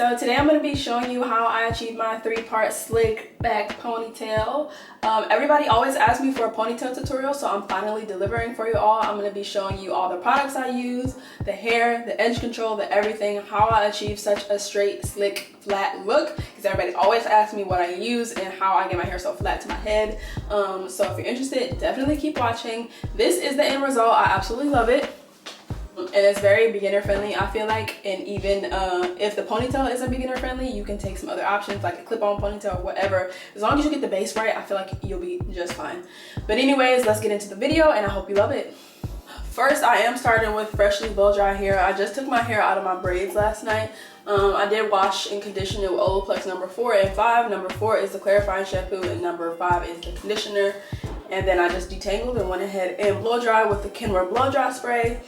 So today I'm going to be showing you how I achieved my 3-part slick back ponytail. Everybody always asks me for a ponytail tutorial, so I'm finally delivering for you all. I'm going to be showing you all the products I use, the hair, the edge control, the everything, how I achieve such a straight, slick, flat look, because everybody always asks me what I use and how I get my hair so flat to my head. So if you're interested, definitely keep watching. This is the end result. I absolutely love it. And it's very beginner friendly, I feel like, and even if the ponytail isn't beginner friendly, you can take some other options like a clip-on ponytail or whatever. As long as you get the base right, I feel like you'll be just fine. But anyways, let's get into the video and I hope you love it. First, I am starting with freshly blow dry hair. I just took my hair out of my braids last night. I did wash and condition it with Olaplex number 4 and 5. Number 4 is the clarifying shampoo and number 5 is the conditioner. And then I just detangled and went ahead and blow dry with the Kenra blow dry spray.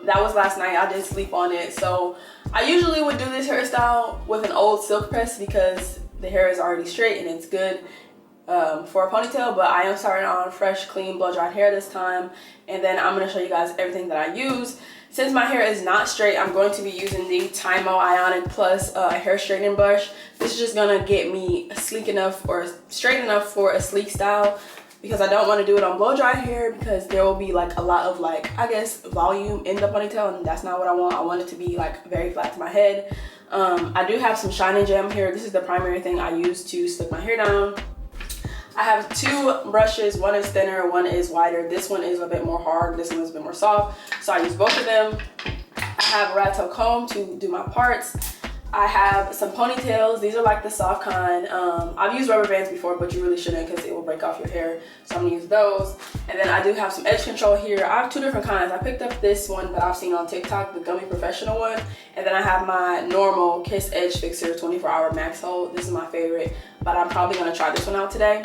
That was last night. I did sleep on it. So I usually would do this hairstyle with an old silk press because the hair is already straight and it's good for a ponytail, but I am starting on fresh, clean, blow dried hair this time. And then I'm going to show you guys everything that I use. Since my hair is not straight, I'm going to be using the TYMO Ionic Plus hair straightening brush. This is just going to get me sleek enough or straight enough for a sleek style, because I don't want to do it on blow dry hair because there will be like a lot of I guess volume in the ponytail, and that's not what I want. I want it to be like very flat to my head. I do have some Shine and Jam here. This is the primary thing I use to slick my hair down. I have 2 brushes. One is thinner, one is wider. This one is a bit more hard, this one is a bit more soft, so I use both of them. I have a rat tail comb to do my parts. I have some ponytails. These are like the soft kind. I've used rubber bands before, but you really shouldn't because it will break off your hair. So I'm gonna use those. And then I do have some edge control here. I have 2 different kinds. I picked up this one that I've seen on TikTok, the Gummy professional one. And then I have my normal Kiss Edge Fixer 24-hour max hold. This is my favorite, but I'm probably gonna try this one out today.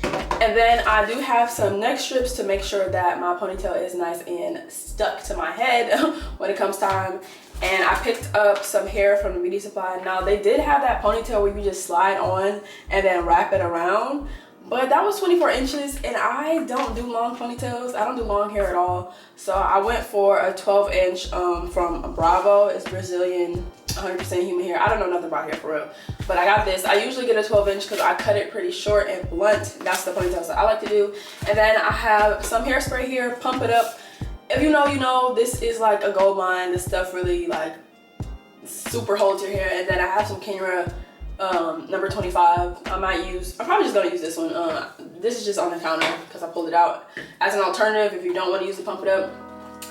And then I do have some neck strips to make sure that my ponytail is nice and stuck to my head when it comes time. And I picked up some hair from the beauty supply. Now they did have that ponytail where you just slide on and then wrap it around, but that was 24 inches and I don't do long ponytails. I don't do long hair at all. So I went for a 12-inch from Bravo. It's Brazilian 100% human hair. I don't know nothing about hair for real, but I got this. I usually get a 12-inch because I cut it pretty short and blunt. That's the ponytails that I like to do. And then I have some hairspray here, Pump It Up. If you know, you know, this is like a gold mine. This stuff really like super holds your hair. And then I have some Kenra number 25. I'm probably just gonna use this one. This is just on the counter because I pulled it out as an alternative if you don't want to use the Pump It Up.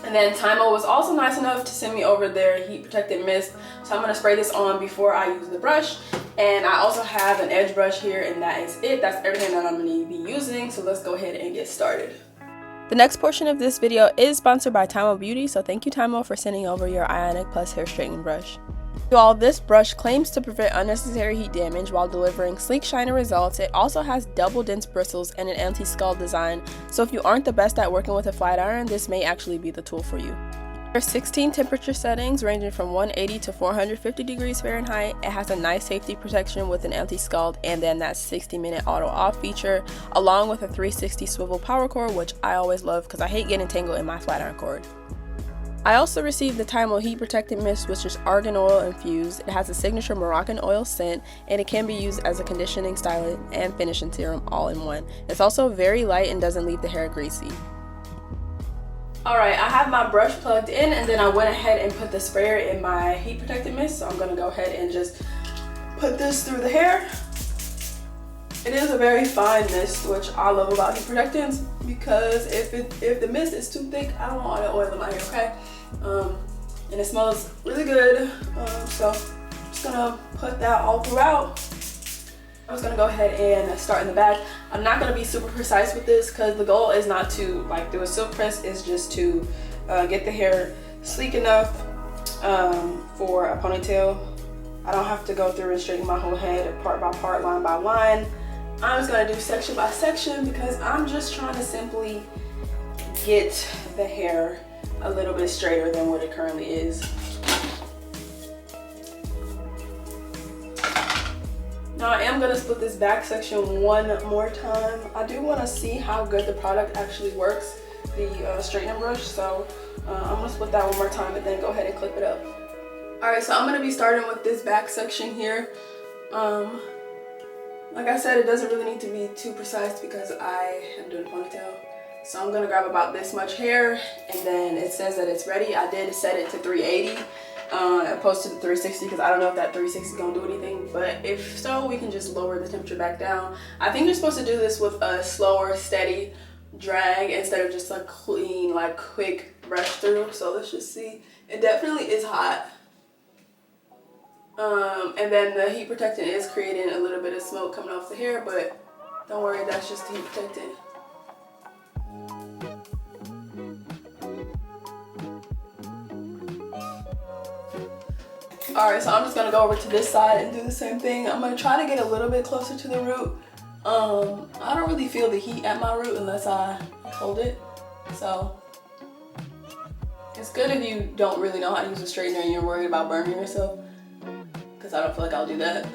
And then TYMO was also nice enough to send me over their heat protected mist. So I'm gonna spray this on before I use the brush. And I also have an edge brush here, and that is it. That's everything that I'm gonna be using. So let's go ahead and get started. The next portion of this video is sponsored by TYMO Beauty, so thank you TYMO for sending over your Ionic Plus hair straightening brush. While this brush claims to prevent unnecessary heat damage while delivering sleek, shiny results, it also has double dense bristles and an anti-scald design, so if you aren't the best at working with a flat iron, this may actually be the tool for you. There are 16 temperature settings ranging from 180 to 450 degrees Fahrenheit. It has a nice safety protection with an anti-scald and then that 60-minute auto off feature, along with a 360 swivel power cord, which I always love because I hate getting tangled in my flat iron cord. I also received the TYMO Heat Protectant Mist, which is argan oil infused. It has a signature Moroccan oil scent, and it can be used as a conditioning, styling, and finishing serum all in one. It's also very light and doesn't leave the hair greasy. Alright, I have my brush plugged in, and then I went ahead and put the sprayer in my heat protectant mist. So I'm going to go ahead and just put this through the hair. It is a very fine mist, which I love about heat protectants, because if the mist is too thick, I don't want all the oil in my hair, okay? And it smells really good, so I'm just gonna put that all throughout. I'm just gonna go ahead and start in the back. I'm not gonna be super precise with this because the goal is not to do a silk press, it's just to get the hair sleek enough for a ponytail. I don't have to go through and straighten my whole head part by part, line by line. I'm just gonna do section by section because I'm just trying to simply get the hair a little bit straighter than what it currently is. Now I am gonna split this back section one more time. I do wanna see how good the product actually works, the straightening brush, so I'm gonna split that one more time and then go ahead and clip it up. Alright, so I'm going to be starting with this back section here. Like I said, it doesn't really need to be too precise because I am doing a ponytail. So I'm going to grab about this much hair, and then it says that it's ready. I did set it to 380 opposed to the 360 because I don't know if that 360 is going to do anything. But if so, we can just lower the temperature back down. I think you're supposed to do this with a slower, steady drag instead of just a clean, like quick brush through. So let's just see. It definitely is hot. And then the heat protectant is creating a little bit of smoke coming off the hair, but don't worry, that's just the heat protectant. Alright, so I'm just gonna go over to this side and do the same thing. I'm gonna try to get a little bit closer to the root. I don't really feel the heat at my root unless I hold it. So it's good if you don't really know how to use a straightener and you're worried about burning yourself, because I don't feel like I'll do that.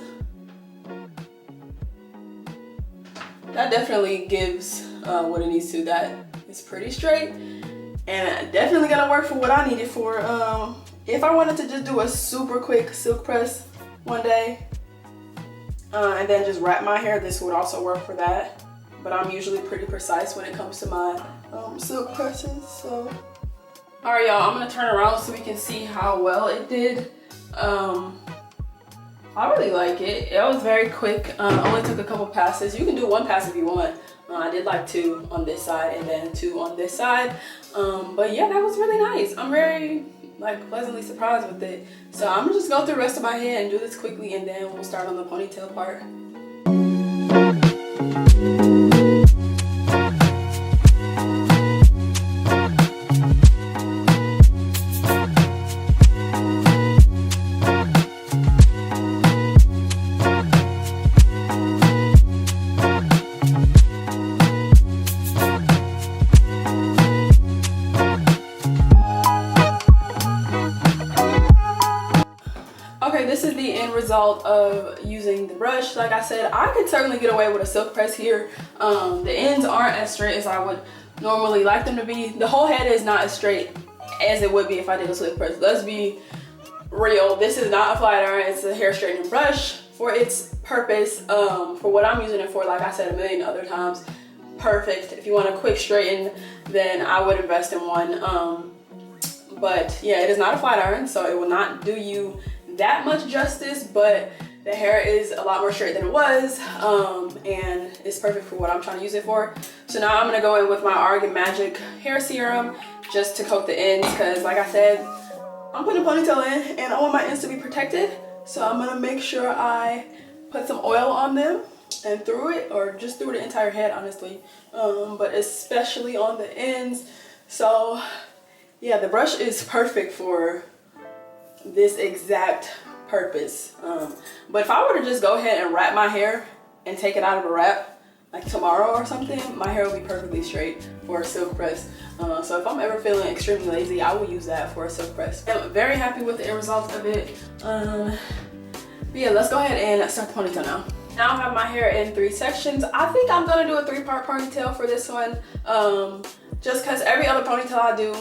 That definitely gives what it needs to. That is pretty straight and definitely gonna work for what I need it for. If I wanted to just do a super quick silk press one day and then just wrap my hair, this would also work for that. But I'm usually pretty precise when it comes to my silk presses. So, all right, y'all, I'm gonna turn around so we can see how well it did. I really like it. It was very quick. Only took a couple passes. You can do one pass if you want. I did like 2 on this side and then 2 on this side. But yeah, that was really nice. I'm very pleasantly surprised with it. So I'm gonna just go through the rest of my hair and do this quickly, and then we'll start on the ponytail part. Okay, this is the end result of using the brush. Like I said, I could certainly get away with a silk press here. The ends aren't as straight as I would normally like them to be. The whole head is not as straight as it would be if I did a silk press. Let's be real. This is not a flat iron. It's a hair straightening brush for its purpose. For what I'm using it for, like I said a million other times, perfect. If you want a quick straighten, then I would invest in one. But yeah, it is not a flat iron, so it will not do you that much justice, but the hair is a lot more straight than it was, and it's perfect for what I'm trying to use it for. So now I'm gonna go in with my Argan Magic hair serum just to coat the ends, because like I said, I'm putting a ponytail in and I want my ends to be protected. So I'm gonna make sure I put some oil on them and through it, or just through the entire head, honestly, but especially on the ends. So yeah, the brush is perfect for this exact purpose. But if I were to just go ahead and wrap my hair and take it out of a wrap like tomorrow or something, my hair will be perfectly straight for a silk press. So if I'm ever feeling extremely lazy, I will use that for a silk press. I'm very happy with the end result of it. But yeah, let's go ahead and start the ponytail now. Now I have my hair in 3 sections. I think I'm gonna do a 3-part ponytail for this one, just because every other ponytail I do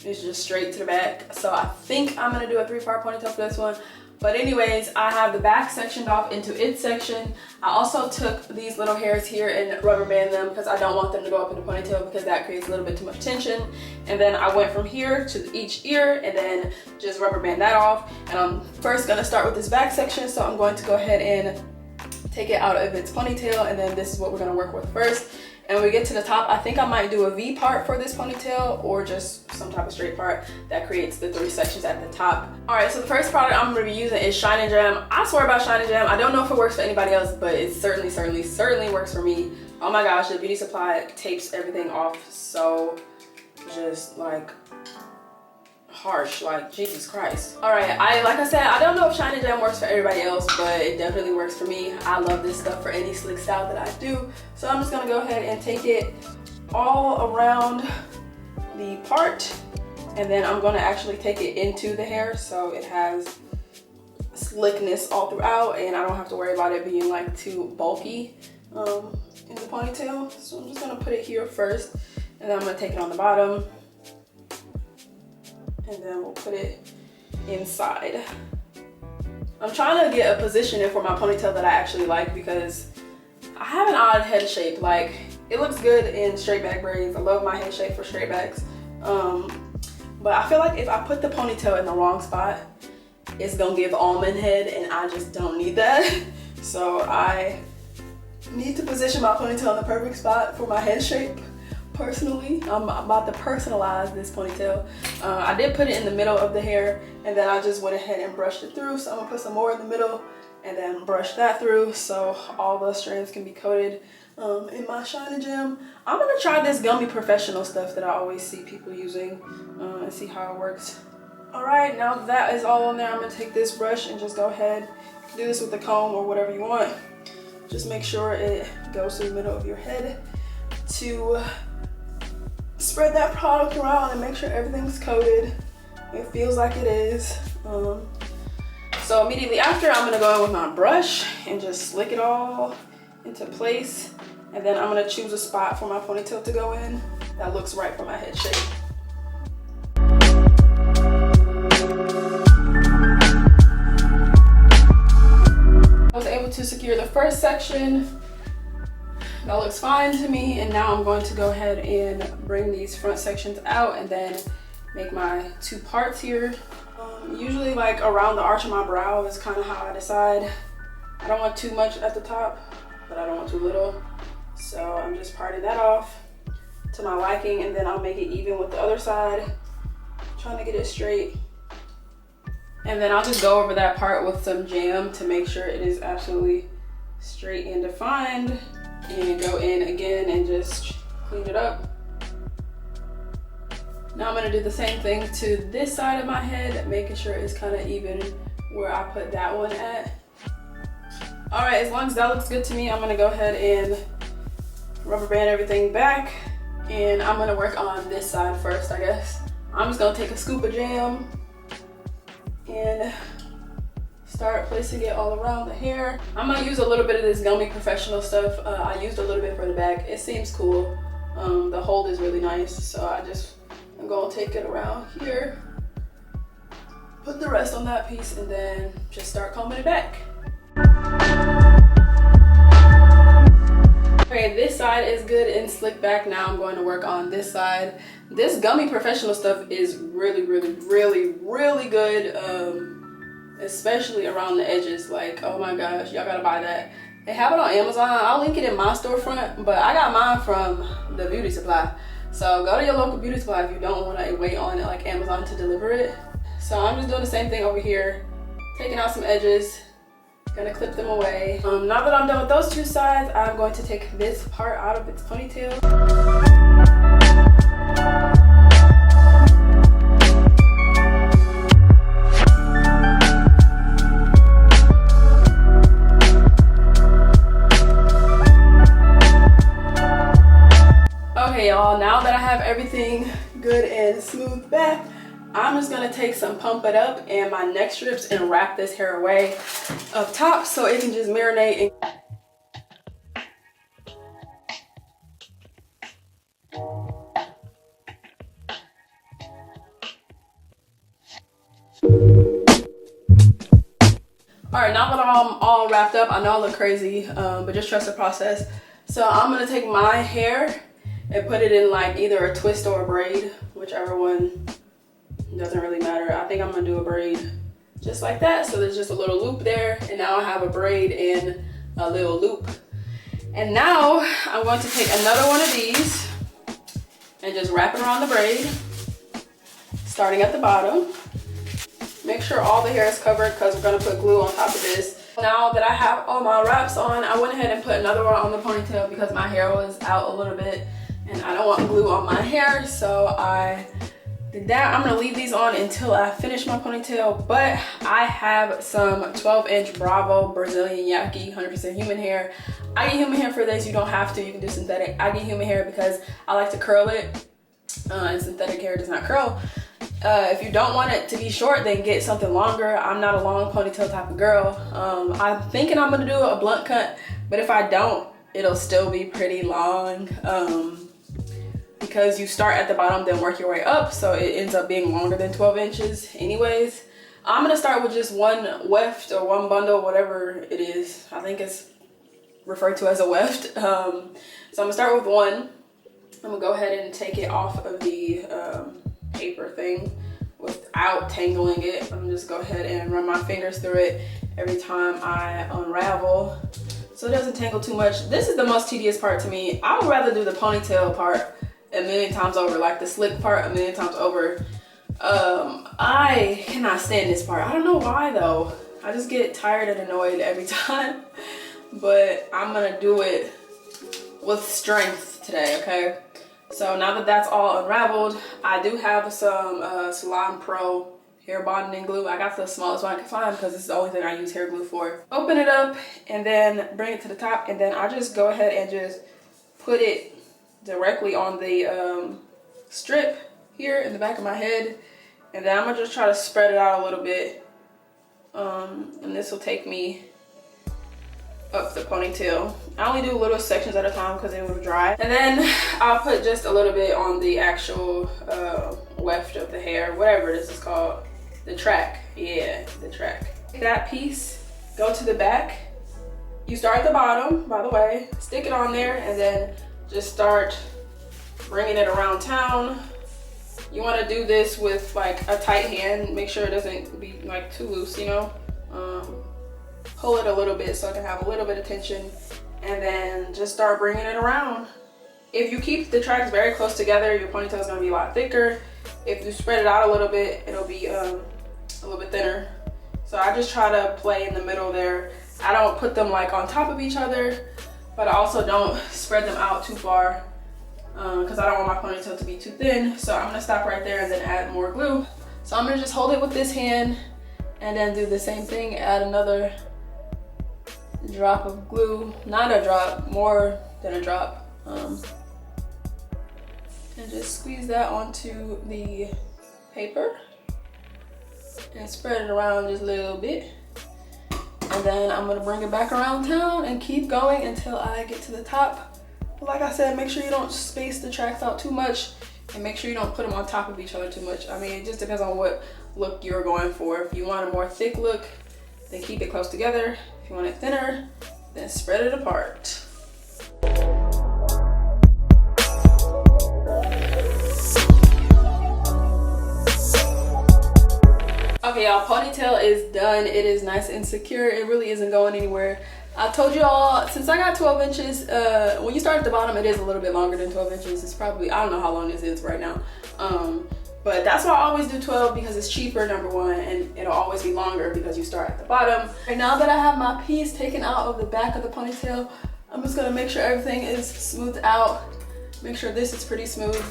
is just straight to the back. So I think I'm gonna do a 3-part ponytail for this one. But anyways, I have the back sectioned off into its section. I also took these little hairs here and rubber band them because I don't want them to go up in the ponytail because that creates a little bit too much tension. And then I went from here to each ear and then just rubber band that off. And I'm first gonna start with this back section. So I'm going to go ahead and take it out of its ponytail, and then this is what we're gonna work with first. And when we get to the top, I think I might do a V part for this ponytail or just some type of straight part that creates the 3 sections at the top. All right, so the first product I'm gonna be using is Shine and Jam. I swear about Shine and Jam. I don't know if it works for anybody else, but it certainly works for me. Oh my gosh, the beauty supply tapes everything off so just like harsh, like Jesus Christ. All right, like I said, I don't know if Shine and Jam works for everybody else, but it definitely works for me. I love this stuff for any slick style that I do. So I'm just gonna go ahead and take it all around the part, and then I'm gonna actually take it into the hair so it has slickness all throughout and I don't have to worry about it being like too bulky in the ponytail. So I'm just gonna put it here first, and then I'm gonna take it on the bottom, and then we'll put it inside. I'm trying to get a position for my ponytail that I actually like because I have an odd head shape. Like, it looks good in straight back braids. I love my head shape for straight backs. But I feel like if I put the ponytail in the wrong spot, it's gonna give almond head, and I just don't need that. So I need to position my ponytail in the perfect spot for my head shape. Personally, I'm about to personalize this ponytail. I did put it in the middle of the hair, and then I just went ahead and brushed it through. So I'm gonna put some more in the middle and then brush that through so all the strands can be coated in my shiny gem. I'm gonna try this Gummy Professional stuff that I always see people using and see how it works. All right, now that is all on there, I'm gonna take this brush and just go ahead, do this with a comb or whatever you want. Just make sure it goes to the middle of your head to spread that product around and make sure everything's coated. It feels like it is. So immediately after, I'm gonna go in with my brush and just slick it all into place. And then I'm gonna choose a spot for my ponytail to go in that looks right for my head shape. I was able to secure the first section. That looks fine to me, and now I'm going to go ahead and bring these front sections out and then make my two parts here. Usually like around the arch of my brow is kind of how I decide. I don't want too much at the top, but I don't want too little. So I'm just parting that off to my liking, and then I'll make it even with the other side, trying to get it straight. And then I'll just go over that part with some jam to make sure it is absolutely straight and defined, and go in again and just clean it up. Now I'm gonna do the same thing to this side of my head, making sure it's kind of even where I put that one at. All right, as long as that looks good to me, I'm gonna go ahead and rubber band everything back, and I'm gonna work on this side first, I guess. I'm just gonna take a scoop of jam and start placing it all around the hair. I'm gonna use a little bit of this Gummy Professional stuff. I used a little bit for the back. It seems cool. The hold is really nice, so I'm gonna take it around here, put the rest on that piece, and then just start combing it back. Okay, this side is good and slicked back. Now I'm going to work on this side. This Gummy Professional stuff is really, really, really, really good, especially around the edges. Like, oh my gosh, y'all gotta buy that. They have it on Amazon. I'll link it in my storefront, but I got mine from the beauty supply. So go to your local beauty supply if you don't want to wait on like Amazon to deliver it. So I'm just doing the same thing over here, taking out some edges, gonna clip them away. Now that I'm done with those two sides, I'm going to take this part out of its ponytail. Okay, y'all, now that I have everything good and smooth back, I'm just gonna take some Pump It Up and my neck strips and wrap this hair away up top so it can just marinate. Alright, now that I'm all wrapped up, I know I look crazy, but just trust the process. So I'm gonna take my hair and put it in like either a twist or a braid, whichever one, doesn't really matter. I think I'm gonna do a braid just like that. So there's just a little loop there, and now I have a braid and a little loop. And now I'm going to take another one of these and just wrap it around the braid, starting at the bottom. Make sure all the hair is covered because we're gonna put glue on top of this. Now that I have all my wraps on, I went ahead and put another one on the ponytail because my hair was out a little bit and I don't want glue on my hair, so I did that. I'm gonna leave these on until I finish my ponytail, but I have some 12-inch Bravo Brazilian Yaki 100% human hair. I get human hair for this. You don't have to, you can do synthetic. I get human hair because I like to curl it, and synthetic hair does not curl. If you don't want it to be short, then get something longer. I'm not a long ponytail type of girl. I'm thinking I'm gonna do a blunt cut, but if I don't, it'll still be pretty long. Because you start at the bottom then work your way up, so it ends up being longer than 12 inches anyways. I'm gonna start with just one weft or one bundle, whatever it is. I think it's referred to as a weft. So I'm gonna start with one. I'm gonna go ahead and take it off of the paper thing without tangling it. I'm just go ahead and run my fingers through it every time I unravel so it doesn't tangle too much. This is the most tedious part to me. I would rather do the ponytail part a million times over, like the slick part a million times over. I cannot stand this part. I don't know why though. I just get tired and annoyed every time. But I'm gonna do it with strength today, okay? So now that that's all unraveled, I do have some Salon Pro hair bonding glue. I got the smallest one I can find because this is the only thing I use hair glue for. Open it up and then bring it to the top, and then I just go ahead and just put it directly on the strip here in the back of my head. And then I'm gonna just try to spread it out a little bit. And this will take me up the ponytail. I only do little sections at a time because it will dry. And then I'll put just a little bit on the actual weft of the hair, whatever this is called. The track, yeah, the track. That piece, go to the back. You start at the bottom, by the way, stick it on there, and then just start bringing it around town. You want to do this with like a tight hand. Make sure it doesn't be like too loose, you know. Pull it a little bit so I can have a little bit of tension, and then just start bringing it around. If you keep the tracks very close together, your ponytail is going to be a lot thicker. If you spread it out a little bit, it'll be a little bit thinner. So I just try to play in the middle there. I don't put them like on top of each other, but I also don't spread them out too far because I don't want my ponytail to be too thin. So I'm gonna stop right there and then add more glue. So I'm gonna just hold it with this hand and then do the same thing, add another drop of glue, not a drop, more than a drop, and just squeeze that onto the paper and spread it around just a little bit. And then I'm gonna bring it back around town and keep going until I get to the top. But like I said, make sure you don't space the tracks out too much, and make sure you don't put them on top of each other too much. I mean, it just depends on what look you're going for. If you want a more thick look, then keep it close together. If you want it thinner, then spread it apart. Okay, y'all, ponytail is done. It is nice and secure. It really isn't going anywhere. I told you all, since I got 12 inches, when you start at the bottom, it is a little bit longer than 12 inches. It's probably, I don't know how long this is right now. But that's why I always do 12, because it's cheaper, number one, and it'll always be longer because you start at the bottom. And now that I have my piece taken out of the back of the ponytail, I'm just gonna make sure everything is smoothed out. Make sure this is pretty smooth.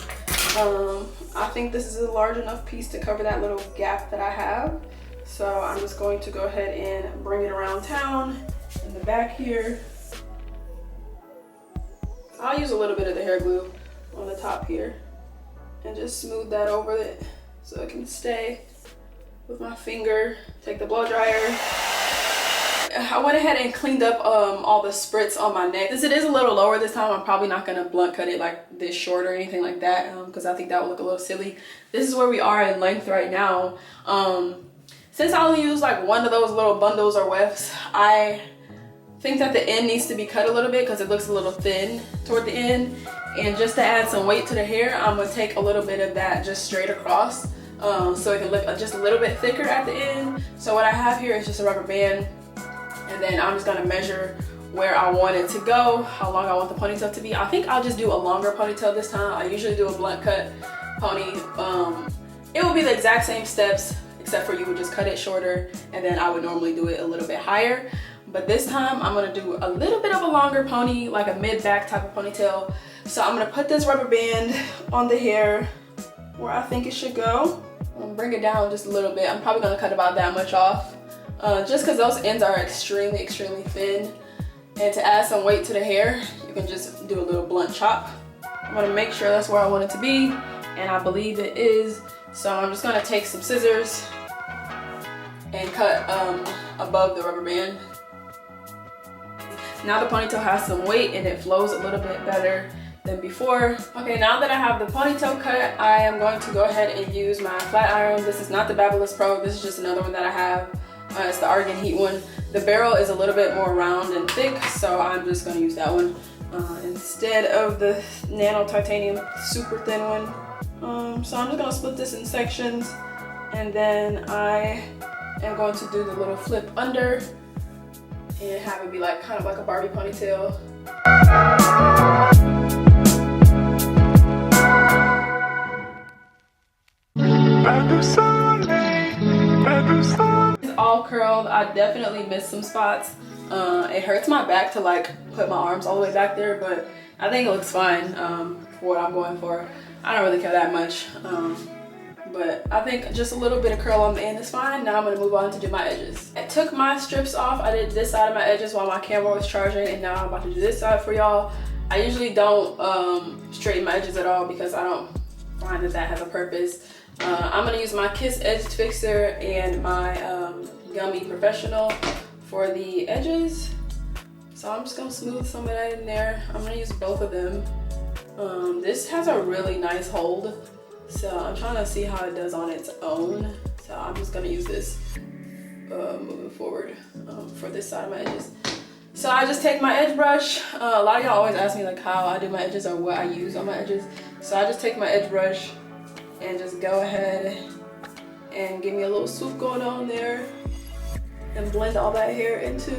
I think this is a large enough piece to cover that little gap that I have. So I'm just going to go ahead and bring it around town in the back here. I'll use a little bit of the hair glue on the top here and just smooth that over it so it can stay with my finger. Take the blow dryer. I went ahead and cleaned up all the spritz on my neck. Since it is a little lower this time, I'm probably not gonna blunt cut it like this short or anything like that, because I think that would look a little silly. This is where we are in length right now. Since I only use like one of those little bundles or wefts, I think that the end needs to be cut a little bit because it looks a little thin toward the end. And just to add some weight to the hair, I'm gonna take a little bit of that just straight across, so it can look just a little bit thicker at the end. So what I have here is just a rubber band. And then I'm just gonna measure where I want it to go, how long I want the ponytail to be. I think I'll just do a longer ponytail this time. I usually do a blunt cut pony. It will be the exact same steps, except for you would just cut it shorter, and then I would normally do it a little bit higher. But this time I'm gonna do a little bit of a longer pony, like a mid-back type of ponytail. So I'm gonna put this rubber band on the hair where I think it should go. I'm gonna bring it down just a little bit. I'm probably gonna cut about that much off. Just because those ends are extremely thin, and to add some weight to the hair, you can just do a little blunt chop. I'm gonna make sure that's where I want it to be, and I believe it is. So I'm just gonna take some scissors and cut above the rubber band. Now the ponytail has some weight and it flows a little bit better than before. Okay, now that I have the ponytail cut, I am going to go ahead and use my flat iron. This is not the Babyliss Pro, this is just another one that I have. It's the Argan Heat one. The barrel is a little bit more round and thick, so I'm just gonna use that one instead of the nano titanium super thin one. So I'm just gonna split this in sections, and then I am going to do the little flip under and have it be like kind of like a Barbie ponytail. It's all curled. I definitely missed some spots. It hurts my back to like put my arms all the way back there, but I think it looks fine for what I'm going for. I don't really care that much, but I think just a little bit of curl on the end is fine. Now I'm gonna move on to do my edges. I took my strips off. I did this side of my edges while my camera was charging, and now I'm about to do this side for y'all. I usually don't straighten my edges at all because I don't find that has a purpose. I'm gonna use my Kiss Edge Fixer and my Gummy Professional for the edges. So I'm just gonna smooth some of that in there. I'm gonna use both of them. This has a really nice hold, so I'm trying to see how it does on its own. So I'm just gonna use this moving forward for this side of my edges. So I just take my edge brush. A lot of y'all always ask me like how I do my edges or what I use on my edges. So I just take my edge brush and just go ahead and give me a little swoop going on there and blend all that hair into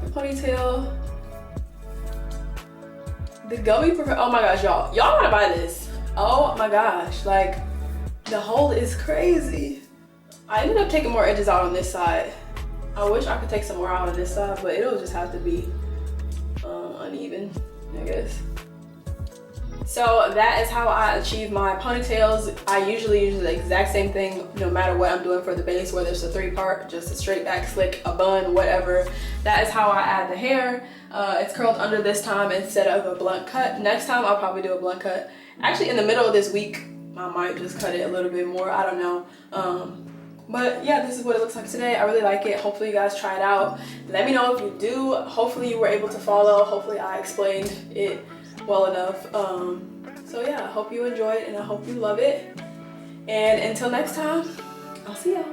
the ponytail. The Gummy, oh my gosh, y'all gotta buy this. Oh my gosh, like the hold is crazy. I ended up taking more edges out on this side. I wish I could take some more out on this side, but it'll just have to be uneven, I guess. So that is how I achieve my ponytails. I usually use the exact same thing no matter what I'm doing for the base, whether it's a 3-part, just a straight back slick, a bun, whatever. That is how I add the hair. It's curled under this time instead of a blunt cut. Next time I'll probably do a blunt cut. Actually in the middle of this week, I might just cut it a little bit more, I don't know. But yeah, this is what it looks like today. I really like it. Hopefully you guys try it out. Let me know if you do. Hopefully you were able to follow. Hopefully I explained it well enough. So yeah, I hope you enjoyed and I hope you love it. And until next time, I'll see y'all.